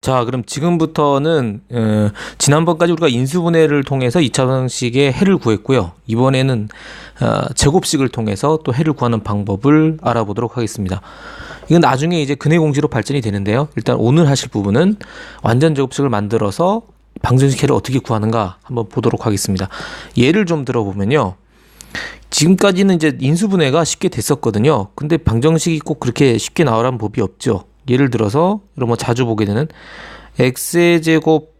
자, 그럼 지금부터는 지난번까지 우리가 인수분해를 통해서 2차 방식의 해를 구했고요. 이번에는 제곱식을 통해서 또 해를 구하는 방법을 알아보도록 하겠습니다. 이건 나중에 이제 근해 공식으로 발전이 되는데요. 일단 오늘 하실 부분은 완전 제곱식을 만들어서 방정식 해를 어떻게 구하는가 한번 보도록 하겠습니다. 예를 좀 들어보면요. 지금까지는 이제 인수분해가 쉽게 됐었거든요. 근데 방정식이 꼭 그렇게 쉽게 나오라는 법이 없죠. 예를 들어서 여러분 자주 보게 되는 x의 제곱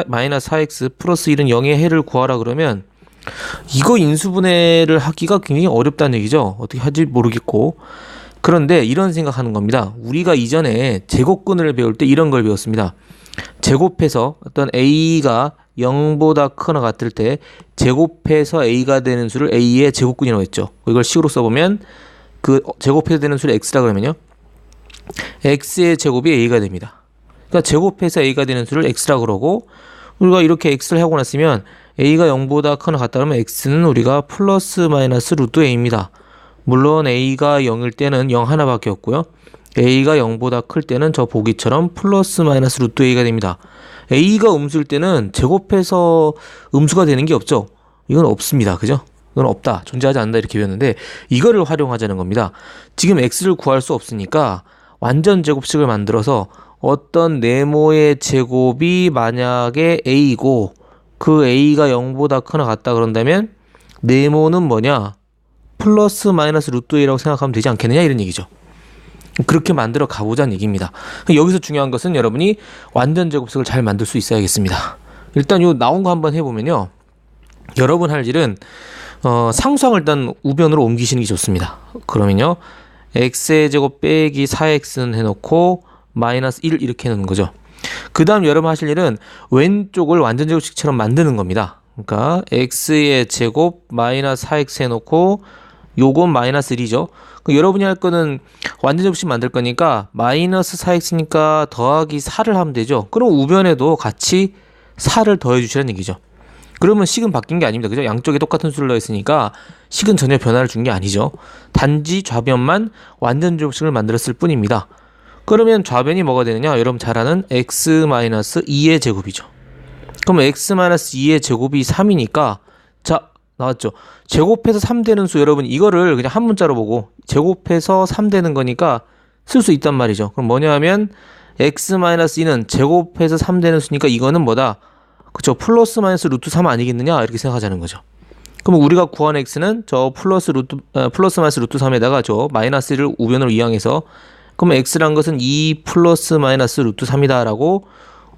마이너스 4x 플러스 1은 0의 해를 구하라 그러면 이거 인수분해를 하기가 굉장히 어렵다는 얘기죠. 어떻게 할지 모르겠고. 그런데 이런 생각하는 겁니다. 우리가 이전에 제곱근을 배울 때 이런 걸 배웠습니다. 제곱해서 어떤 a가 0보다 크거나 같을 때 제곱해서 a가 되는 수를 a의 제곱근이라고 했죠. 이걸 식으로 써보면 그 제곱해서 되는 수를 x라 그러면요. x의 제곱이 a가 됩니다. 그러니까 제곱해서 a가 되는 수를 x라 그러고 우리가 이렇게 x를 하고 났으면 a가 0보다 크거나 같다 그러면 x는 우리가 플러스 마이너스 루트 a입니다. 물론 a가 0일 때는 0 하나밖에 없고요. a가 0보다 클 때는 저 보기처럼 플러스 마이너스 루트 a가 됩니다. a가 음수일 때는 제곱해서 음수가 되는 게 없죠. 이건 없습니다. 그죠? 이건 없다. 존재하지 않는다. 이렇게 배웠는데 이거를 활용하자는 겁니다. 지금 x를 구할 수 없으니까 완전 제곱식을 만들어서 어떤 네모의 제곱이 만약에 a이고 그 a가 0보다 크거나 같다 그런다면 네모는 뭐냐? 플러스 마이너스 루트 a라고 생각하면 되지 않겠느냐 이런 얘기죠. 그렇게 만들어 가보자는 얘기입니다. 여기서 중요한 것은 여러분이 완전 제곱식을 잘 만들 수 있어야겠습니다. 일단 요 나온 거 한번 해보면요. 여러분 할 일은 상수항을 일단 우변으로 옮기시는 게 좋습니다. 그러면요. x의 제곱 빼기 4x는 해놓고 마이너스 1 이렇게 해놓는 거죠. 그 다음 여러분 하실 일은 왼쪽을 완전 제곱식처럼 만드는 겁니다. 그러니까 x의 제곱 마이너스 4x 해놓고 요건 마이너스 1이죠. 여러분이 할 거는 완전 제곱식 만들 거니까 마이너스 4x니까 더하기 4를 하면 되죠. 그럼 우변에도 같이 4를 더해 주시라는 얘기죠. 그러면 식은 바뀐 게 아닙니다. 그죠? 양쪽에 똑같은 수를 넣었으니까 식은 전혀 변화를 준 게 아니죠. 단지 좌변만 완전 제곱식을 만들었을 뿐입니다. 그러면 좌변이 뭐가 되느냐? 여러분 잘 아는 x-2의 제곱이죠. 그럼 x-2의 제곱이 3이니까 자 나왔죠. 제곱해서 3 되는 수 여러분 이거를 그냥 한 문자로 보고 제곱해서 3 되는 거니까 쓸 수 있단 말이죠. 그럼 뭐냐 하면 x-2는 제곱해서 3 되는 수니까 이거는 뭐다? 그쵸. 플러스 마이너스 루트 3 아니겠느냐? 이렇게 생각하자는 거죠. 그럼 우리가 구한 x는 저 플러스 마이너스 루트 3에다가 저 마이너스 1을 우변으로 이항해서 그럼 x란 것은 2 플러스 마이너스 루트 3이다 라고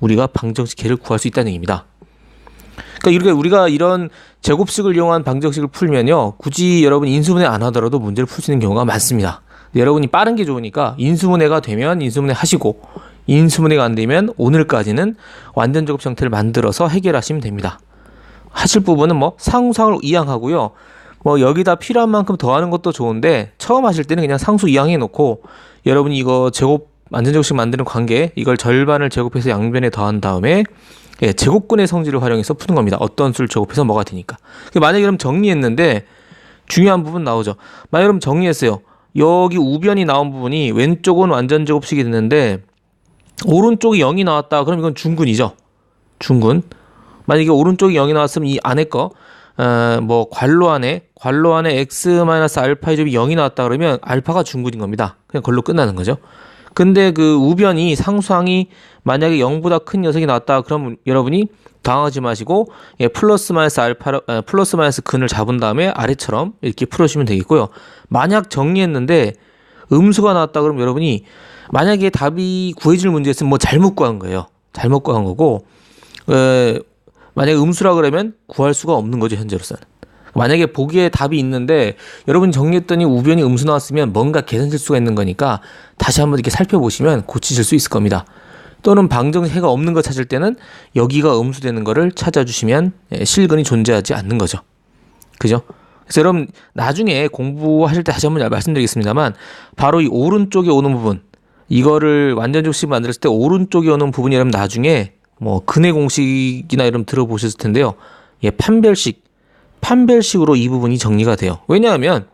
우리가 방정식 해를 구할 수 있다는 얘기입니다. 그러니까 이렇게 우리가 이런 제곱식을 이용한 방정식을 풀면요. 굳이 여러분 인수분해 안 하더라도 문제를 풀 수 있는 경우가 많습니다. 여러분이 빠른 게 좋으니까 인수분해가 되면 인수분해 하시고 인수분해가 안 되면 오늘까지는 완전 제곱 형태를 만들어서 해결하시면 됩니다. 하실 부분은 뭐 상수항을 이항하고요. 뭐 여기다 필요한 만큼 더하는 것도 좋은데 처음 하실 때는 그냥 상수 이항해 놓고 여러분이 이거 제곱 완전 제곱식 만드는 관계 이걸 절반을 제곱해서 양변에 더한 다음에 제곱근의 성질을 활용해서 푸는 겁니다. 어떤 수를 제곱해서 뭐가 되니까. 만약에 그럼 정리했는데 중요한 부분 나오죠. 만약에 그럼 정리했어요. 여기 우변이 나온 부분이 왼쪽은 완전 제곱식이 됐는데 오른쪽이 0이 나왔다. 그럼 이건 중근이죠. 중근. 만약에 오른쪽이 0이 나왔으면 이 안에 거 뭐 괄호 안에 x-알파의 제곱이 0이 나왔다 그러면 알파가 중근인 겁니다. 그냥 그걸로 끝나는 거죠. 근데 그 우변이 상수항이 만약에 0보다 큰 녀석이 나왔다 그러면 여러분이 당황하지 마시고 플러스 마이너스 근을 잡은 다음에 아래처럼 이렇게 풀어주시면 되겠고요. 만약 정리했는데 음수가 나왔다 그러면 여러분이 만약에 답이 구해질 문제였으면 뭐 잘못 구한 거예요. 잘못 구한 거고 만약에 음수라 그러면 구할 수가 없는 거죠. 현재로서는. 만약에 보기에 답이 있는데 여러분이 정리했더니 우변이 음수 나왔으면 뭔가 계산 실수가 있는 거니까 다시 한번 이렇게 살펴보시면 고치실 수 있을 겁니다. 또는 방정식해가 없는 거 찾을 때는 여기가 음수되는 거를 찾아주시면 실근이 존재하지 않는 거죠. 그죠? 그래서 여러분 나중에 공부하실 때 다시 한번 말씀드리겠습니다만 바로 이 오른쪽에 오는 부분 이거를 완전 제곱식 만들었을 때 오른쪽에 오는 부분이 여러분 나중에 뭐 근해 공식이나 이런 들어보셨을 텐데요. 판별식으로 이 부분이 정리가 돼요. 왜냐하면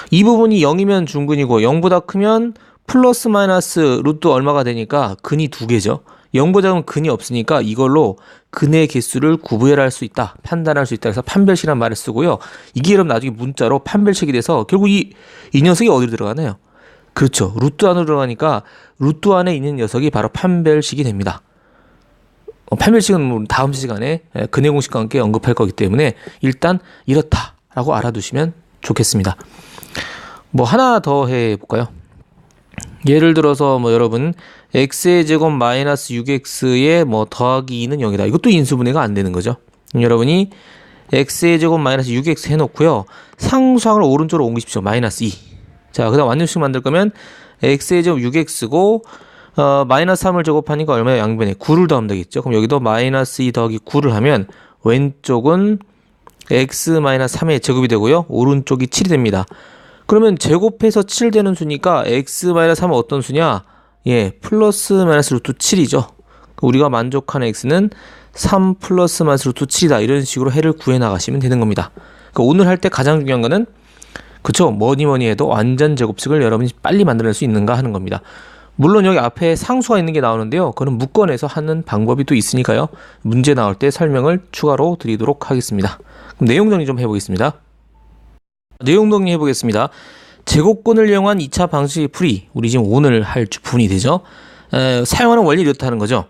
이 부분이 0이면 중근이고 0보다 크면 플러스 마이너스 루트 얼마가 되니까 근이 2개죠. 0보다 작으면 근이 없으니까 이걸로 근의 개수를 구별할 수 있다, 판단할 수 있다. 그래서 판별식이라는 말을 쓰고요. 이게 그럼 나중에 문자로 판별식이 돼서 결국 이 녀석이 어디로 들어가나요? 그렇죠. 루트 안으로 들어가니까 루트 안에 있는 녀석이 바로 판별식이 됩니다. 판별식은 다음 시간에 근의 공식과 함께 언급할 거기 때문에 일단 이렇다라고 알아두시면 좋겠습니다. 뭐 하나 더 해볼까요? 예를 들어서 뭐 여러분 x의 제곱 마이너스 6x의 뭐 더하기 2는 0이다. 이것도 인수분해가 안 되는 거죠. 그러니 x의 제곱 마이너스 6x 해놓고요. 상수항을 오른쪽으로 옮기십시오. 마이너스 2. 자, 그 다음 완전식 만들 거면 x의 제곱 6x고 마이너스 3을 제곱하니까 얼마야? 양변에 9를 더하면 되겠죠. 그럼 여기도 마이너스 2 더하기 9를 하면 왼쪽은 x 마이너스 3의 제곱이 되고요. 오른쪽이 7이 됩니다. 그러면 제곱해서 7 되는 수니까 x 마이너스 3은 어떤 수냐? 예, 플러스 마이너스 루트 7이죠. 우리가 만족하는 x는 3 플러스 마이너스 루트 7이다. 이런 식으로 해를 구해 나가시면 되는 겁니다. 그러니까 오늘 할 때 가장 중요한 거는 그쵸, 뭐니 해도 완전 제곱식을 여러분이 빨리 만들어낼 수 있는가 하는 겁니다. 물론 여기 앞에 상수가 있는 게 나오는데요. 그건 묶어내서 하는 방법이 또 있으니까요. 문제 나올 때 설명을 추가로 드리도록 하겠습니다. 그럼 내용 정리 좀 해보겠습니다. 내용 정리해 보겠습니다. 제곱근을 이용한 2차 방식의 풀이, 우리 지금 오늘 할 부분이 되죠. 사용하는 원리 이렇다는 거죠.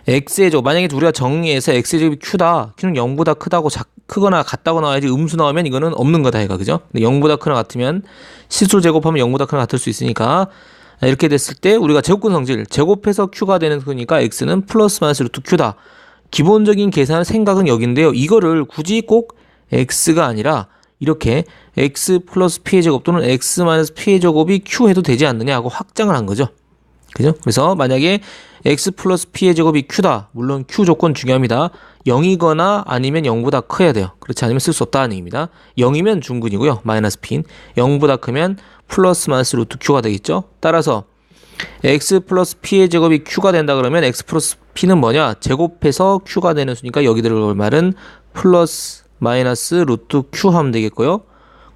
x의 제곱, 만약에 우리가 정리해서 x의 제곱이 q다. q는 0보다 크다고 크거나 같다고 나와야지 음수 나오면 이거는 없는 거다 해가, 그죠? 근데 0보다 크거나 같으면 실수 제곱하면 0보다 크거나 같을 수 있으니까 이렇게 됐을 때 우리가 제곱근 성질, 제곱해서 q가 되는 거니까 x는 플러스 마이너스 루트 q다. 기본적인 계산의 생각은 여기인데요. 이거를 굳이 꼭 x가 아니라 이렇게 x 플러스 p의 제곱 또는 x 마이너스 p의 제곱이 q 해도 되지 않느냐 하고 확장을 한 거죠. 그죠? 그래서 만약에 x 플러스 p의 제곱이 q다. 물론 q 조건 중요합니다. 0이거나 아니면 0보다 커야 돼요. 그렇지 않으면 쓸 수 없다는 얘기입니다. 0이면 중근이고요. 마이너스 p인. 0보다 크면 플러스 마이너스 루트 q가 되겠죠. 따라서 x 플러스 p의 제곱이 q가 된다 그러면 x 플러스 p는 뭐냐? 제곱해서 q가 되는 수니까 여기 들어올 말은 플러스 마이너스 루트 q 하면 되겠고요.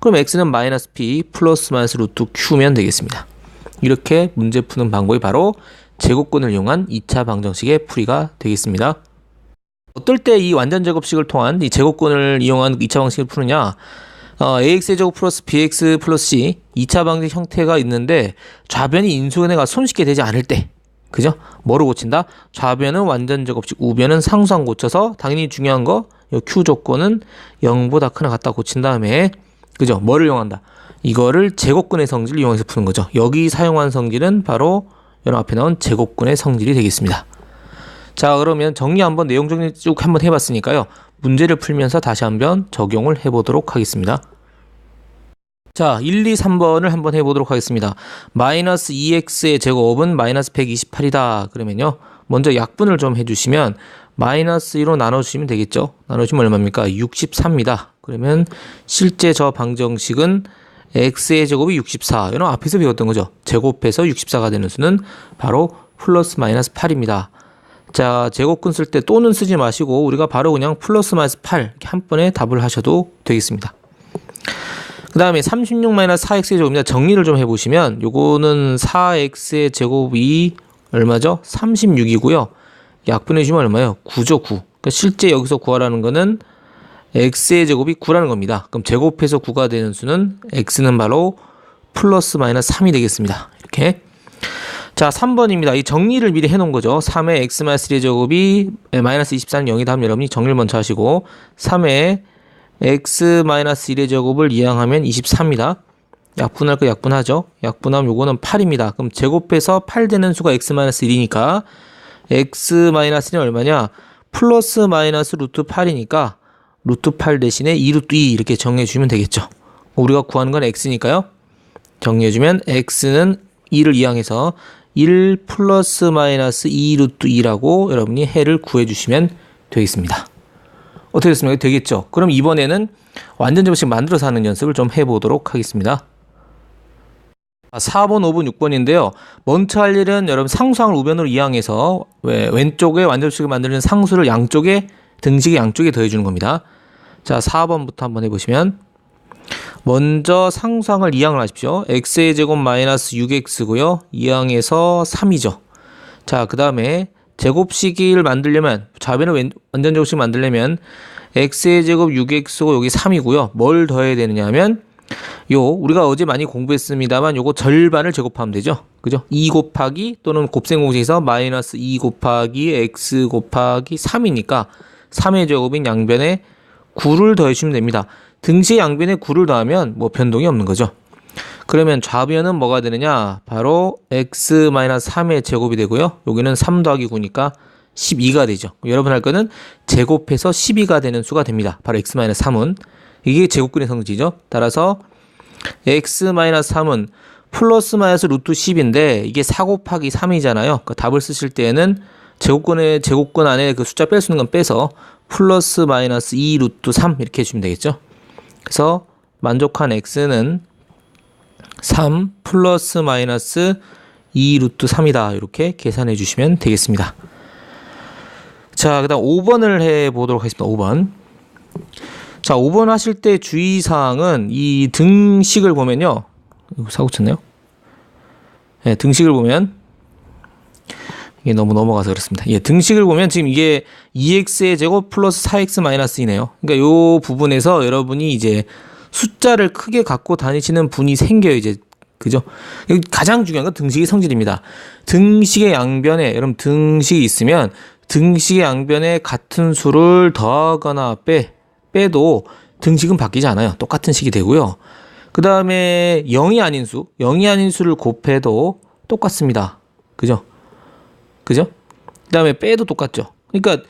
그럼 x는 마이너스 p 플러스 마이너스 루트 q면 되겠습니다. 이렇게 문제 푸는 방법이 바로 제곱근을 이용한 2차 방정식의 풀이가 되겠습니다. 어떨 때 이 완전 제곱식을 통한 이 제곱근을 이용한 2차 방식을 푸느냐? ax의 제곱 플러스 bx 플러스 c 2차 방식 형태가 있는데 좌변이 인수분해가 손쉽게 되지 않을 때, 그죠? 뭐로 고친다? 좌변은 완전 제곱식, 우변은 상수항 고쳐서 당연히 중요한 거 이 q 조건은 0보다 크나 같다 고친 다음에, 그죠? 뭐를 이용한다? 이거를 제곱근의 성질을 이용해서 푸는 거죠. 여기 사용한 성질은 바로 여러분 앞에 나온 제곱근의 성질이 되겠습니다. 자, 그러면 정리 한번, 내용 정리 쭉 한번 해봤으니까요. 문제를 풀면서 다시 한번 적용을 해보도록 하겠습니다. 자, 1, 2, 3번을 한번 해보도록 하겠습니다. 마이너스 2x의 제곱은 마이너스 128이다. 그러면요. 먼저 약분을 좀 해주시면 마이너스 2로 나눠주시면 되겠죠. 나눠주시면 얼마입니까? 63입니다. 그러면 실제 저 방정식은 x의 제곱이 64. 이런 앞에서 배웠던 거죠. 제곱해서 64가 되는 수는 바로 플러스 마이너스 8입니다. 자, 제곱근 쓸 때 또는 쓰지 마시고 우리가 바로 그냥 플러스 마이너스 8 이렇게 한 번에 답을 하셔도 되겠습니다. 그 다음에 36-4x의 제곱입니다. 정리를 좀 해보시면 요거는 4x의 제곱이 얼마죠? 36이고요. 약분해주면 얼마예요? 9죠, 9. 그러니까 실제 여기서 구하라는 거는 x의 제곱이 9라는 겁니다. 그럼 제곱해서 9가 되는 수는 x는 바로 플러스 마이너스 3이 되겠습니다. 이렇게. 자, 3번입니다. 이 정리를 미리 해놓은 거죠. 3의 x 마이너스 1의 제곱이 마이너스 24는 0이다 하면 여러분이 정리를 먼저 하시고 3의 x 마이너스 1의 제곱을 이항하면 24입니다. 약분할 거 약분하죠. 약분하면 요거는 8입니다. 그럼 제곱해서 8 되는 수가 x 마이너스 1이니까 x 마이너스 1은 얼마냐? 플러스 마이너스 루트 8이니까 루트 8 대신에 2 루트 2 이렇게 정리해주면 되겠죠. 우리가 구하는 건 x니까요. 정리해주면 x는 2를 이항해서 1 플러스 마이너스 2 루트 2라고 여러분이 해를 구해주시면 되겠습니다. 어떻게 됐습니까? 되겠죠? 그럼 이번에는 완전 제곱식 만들어서 하는 연습을 좀 해보도록 하겠습니다. 4번, 5번, 6번인데요. 먼저 할 일은 여러분 상수항을 우변으로 이항해서 왼쪽에 완전 제곱식을 만드는 상수를 양쪽에 등식의 양쪽에 더해주는 겁니다. 자, 4번부터 한번 해보시면 먼저 상수항을 이항을 하십시오. x의 제곱 마이너스 6x고요. 이항에서 3이죠. 자, 그 다음에 제곱식을 만들려면, 좌변을 완전 제곱식 만들려면 x의 제곱 6x고 여기 3이고요. 뭘 더해야 되느냐 하면 우리가 어제 많이 공부했습니다만 요거 절반을 제곱하면 되죠. 그죠? 2 곱하기 또는 곱셈 공식에서 마이너스 2 곱하기 x 곱하기 3이니까 3의 제곱인 양변에 9를 더해주시면 됩니다. 등식의 양변에 9를 더하면 뭐 변동이 없는 거죠. 그러면 좌변은 뭐가 되느냐? 바로 x-3의 제곱이 되고요. 여기는 3 더하기 9니까 12가 되죠. 여러분 할 거는 제곱해서 12가 되는 수가 됩니다. 바로 x-3은. 이게 제곱근의 성질이죠. 따라서 x-3은 플러스 마이너스 루트 10인데 이게 4 곱하기 3이잖아요. 그 답을 쓰실 때에는 제곱근 안에 그 숫자 뺄 수 있는 건 빼서 플러스 마이너스 2 루트 3 이렇게 해주면 되겠죠. 그래서 만족한 x는 3 플러스 마이너스 2 루트 3이다. 이렇게 계산해 주시면 되겠습니다. 자, 그 다음 5번을 해보도록 하겠습니다. 5번. 자, 5번 하실 때 주의사항은 이 등식을 보면요. 이거 사고 쳤네요. 네, 등식을 보면 이게 너무 넘어가서 그렇습니다. 예, 등식을 보면 지금 이게 2x의 제곱 플러스 4x 마이너스이네요. 그러니까 요 부분에서 여러분이 이제 숫자를 크게 갖고 다니시는 분이 생겨요, 이제. 그죠? 가장 중요한 건 등식의 성질입니다. 등식의 양변에, 여러분 등식이 있으면 등식의 양변에 같은 수를 더하거나 빼도 등식은 바뀌지 않아요. 똑같은 식이 되고요. 그 다음에 0이 아닌 수를 곱해도 똑같습니다. 그죠? 그 다음에 빼도 똑같죠. 그러니까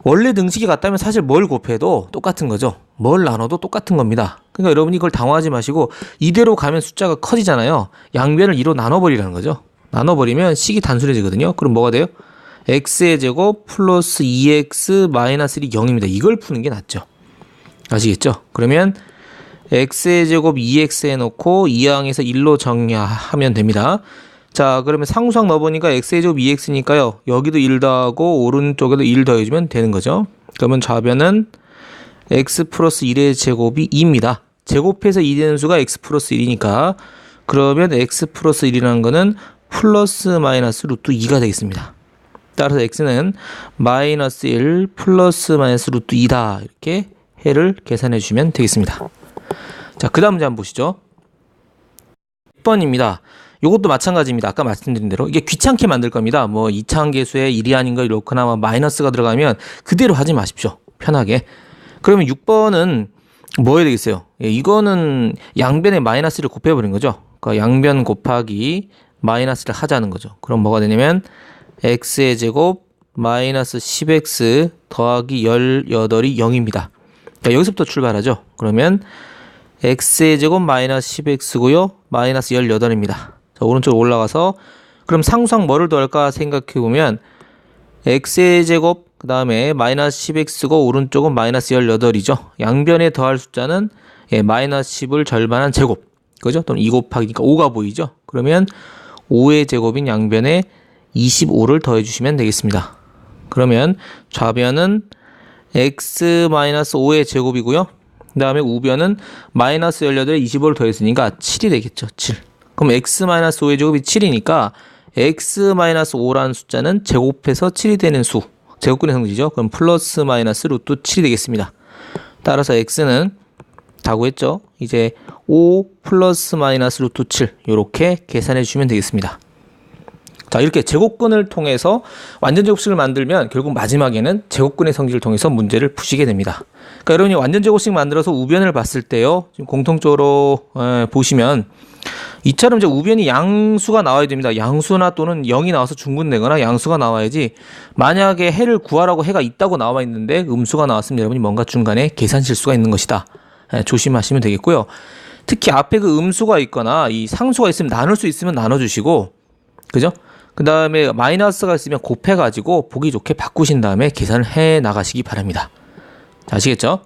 원래 등식이 같다면 사실 뭘 곱해도 똑같은 거죠. 뭘 나눠도 똑같은 겁니다. 그러니까 여러분이 그걸 당황하지 마시고 이대로 가면 숫자가 커지잖아요. 양변을 2로 나눠버리라는 거죠. 나눠버리면 식이 단순해지거든요. 그럼 뭐가 돼요? x의 제곱 플러스 2x 마이너스 1이 0입니다. 이걸 푸는 게 낫죠. 아시겠죠? 그러면 x의 제곱 2x 해놓고 2항에서 1로 정리하면 됩니다. 자, 그러면 상수항 넣어보니까 x의 제곱 2x니까요. 여기도 1 더하고 오른쪽에도 1 더해주면 되는 거죠. 그러면 좌변은 x 플러스 1의 제곱이 2입니다. 제곱해서 2 되는 수가 x 플러스 1이니까 그러면 x 플러스 1이라는 거는 플러스 마이너스 루트 2가 되겠습니다. 따라서 x는 마이너스 1 플러스 마이너스 루트 2다. 이렇게 해를 계산해 주시면 되겠습니다. 자, 그 다음 문제 한번 보시죠. 6번입니다. 이것도 마찬가지입니다. 아까 말씀드린 대로 이게 귀찮게 만들 겁니다. 뭐 이차함계수에 1이 아닌 거 이렇거나 뭐 마이너스가 들어가면 그대로 하지 마십시오. 편하게. 그러면 6번은 뭐 해야 되겠어요? 예, 이거는 양변에 마이너스를 곱해버린 거죠. 그러니까 양변 곱하기 마이너스를 하자는 거죠. 그럼 뭐가 되냐면 x의 제곱 마이너스 10x 더하기 18이 0입니다. 그러니까 여기서부터 출발하죠. 그러면 x의 제곱 마이너스 10x고요. 마이너스 18입니다. 자, 오른쪽으로 올라가서 그럼 상수항 뭐를 더할까 생각해보면 x의 제곱 그 다음에 마이너스 10x고 오른쪽은 마이너스 18이죠. 양변에 더할 숫자는 마이너스 10을 절반한 제곱. 그죠? 또는 2 곱하기니까 5가 보이죠? 그러면 5의 제곱인 양변에 25를 더해주시면 되겠습니다. 그러면 좌변은 x-5의 제곱이고요. 그 다음에 우변은 마이너스 18에 25를 더했으니까 7이 되겠죠. 7. 그럼 x-5의 제곱이 7이니까 x-5라는 숫자는 제곱해서 7이 되는 수. 제곱근의 성질이죠. 그럼 플러스 마이너스 루트 7이 되겠습니다. 따라서 x는 다 구했죠. 이제 5 플러스 마이너스 루트 7 이렇게 계산해 주시면 되겠습니다. 자, 이렇게 제곱근을 통해서 완전 제곱식을 만들면 결국 마지막에는 제곱근의 성질을 통해서 문제를 푸시게 됩니다. 그러니까 여러분이 완전 제곱식 만들어서 우변을 봤을 때요. 지금 공통적으로 보시면 이처럼 이제 우변이 양수가 나와야 됩니다. 양수나 또는 0이 나와서 중분되거나 양수가 나와야지 만약에 해를 구하라고 해가 있다고 나와 있는데 음수가 나왔으면 여러분이 뭔가 중간에 계산 실수가 있는 것이다. 조심하시면 되겠고요. 특히 앞에 그 음수가 있거나 이 상수가 있으면 나눌 수 있으면 나눠주시고 그죠? 그 다음에 마이너스가 있으면 곱해가지고 보기 좋게 바꾸신 다음에 계산을 해 나가시기 바랍니다. 아시겠죠?